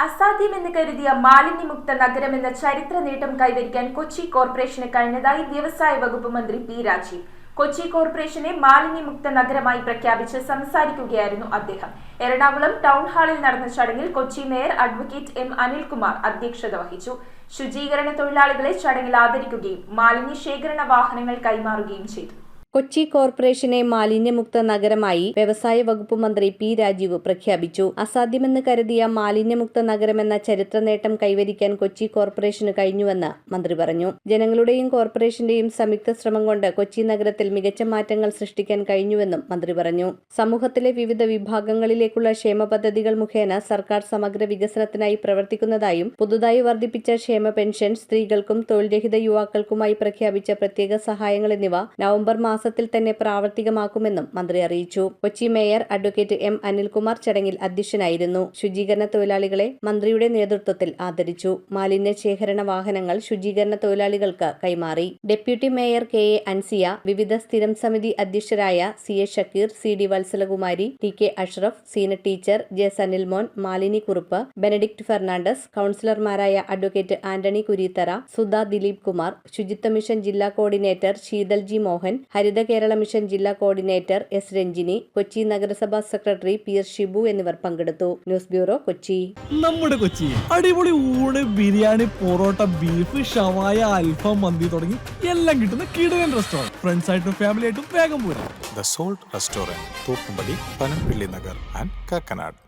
അസാധ്യമെന്ന് കരുതിയ മാലിന്യമുക്ത നഗരമെന്ന ചരിത്ര നേട്ടം കൈവരിക്കാൻ കൊച്ചി കോർപ്പറേഷന് കഴിഞ്ഞതായി വ്യവസായ വകുപ്പ് മന്ത്രി പി രാജീവ്. കൊച്ചി കോർപ്പറേഷനെ മാലിന്യമുക്ത നഗരമായി പ്രഖ്യാപിച്ച് സംസാരിക്കുകയായിരുന്നു അദ്ദേഹം. എറണാകുളം ടൗൺ ഹാളിൽ നടന്ന ചടങ്ങിൽ Kochi mayor advocate M Anilkumar അധ്യക്ഷത വഹിച്ചു. ശുചീകരണ തൊഴിലാളികളെ ചടങ്ങിൽ ആദരിക്കുകയും മാലിന്യ ശേഖരണ വാഹനങ്ങൾ കൈമാറുകയും ചെയ്തു. കൊച്ചി കോർപ്പറേഷനെ മാലിന്യമുക്ത നഗരമായി വ്യവസായ വകുപ്പ് മന്ത്രി പി രാജീവ് പ്രഖ്യാപിച്ചു. അസാധ്യമെന്ന് കരുതിയ മാലിന്യമുക്ത നഗരമെന്ന ചരിത്ര നേട്ടം കൈവരിക്കാൻ കൊച്ചി കോർപ്പറേഷന് കഴിഞ്ഞുവെന്ന് മന്ത്രി പറഞ്ഞു. ജനങ്ങളുടെയും കോർപ്പറേഷന്റെയും സംയുക്ത ശ്രമം കൊണ്ട് കൊച്ചി നഗരത്തിൽ മികച്ച മാറ്റങ്ങൾ സൃഷ്ടിക്കാൻ കഴിഞ്ഞുവെന്നും മന്ത്രി പറഞ്ഞു. സമൂഹത്തിലെ വിവിധ വിഭാഗങ്ങളിലേക്കുള്ള ക്ഷേമ പദ്ധതികൾ മുഖേന സർക്കാർ സമഗ്ര വികസനത്തിനായി പ്രവർത്തിക്കുന്നതായും പുതുതായി വർദ്ധിപ്പിച്ച ക്ഷേമ പെൻഷൻ, സ്ത്രീകൾക്കും തൊഴിൽ രഹിത യുവാക്കൾക്കുമായി പ്രഖ്യാപിച്ച പ്രത്യേക സഹായങ്ങൾ എന്നിവ നവംബർ മാസത്തിൽ തന്നെ പ്രാവർത്തികമാക്കുമെന്നും മന്ത്രി അറിയിച്ചു. Kochi mayor advocate M Anilkumar ചടങ്ങിൽ അധ്യക്ഷനായിരുന്നു. ശുചീകരണ തൊഴിലാളികളെ മന്ത്രിയുടെ നേതൃത്വത്തിൽ ആദരിച്ചു. മാലിന്യ ശേഖരണ വാഹനങ്ങൾ ശുചീകരണ തൊഴിലാളികൾക്ക് കൈമാറി. Deputy mayor K A Ansiya, വിവിധ സ്ഥിരം സമിതി അധ്യക്ഷരായ C A Shakeer, C D Vatsalakumari, T K Ashraf, Seena teacher, J Sanilmon, Malini Kurup, Benedict Fernandez, കൌൺസിലർമാരായ അഡ്വക്കേറ്റ് ആന്റണി കുരീത്തറ, സുധ ദിലീപ് കുമാർ, ശുചിത്വ മിഷൻ ജില്ലാ coordinator Sheethal G Mohan, Haritha Kerala mission ജില്ലാ കോർഡിനേറ്റർ എസ് രഞ്ജിനി, കൊച്ചി നഗരസഭാ സെക്രട്ടറി പി എസ് ഷിബു എന്നിവർ പങ്കെടുത്തു. News bureau, Kochi. നമ്മുടെ കൊച്ചി അടിപൊളി ഊണ്, ബിരിയാണി, പൊറോട്ട, ബീഫ്, ഷവായ, അൽഫാം, മന്തി തുടങ്ങി എല്ലാം കിട്ടുന്ന കിടിലൻ റെസ്റ്റോറന്റ്. ഫ്രണ്ട്സ് ആയിട്ടും ഫാമിലി ആയിട്ടും വേഗം പോരാ. The salt restaurant, Thoppumpady, Panampilly Nagar and Kakkanad.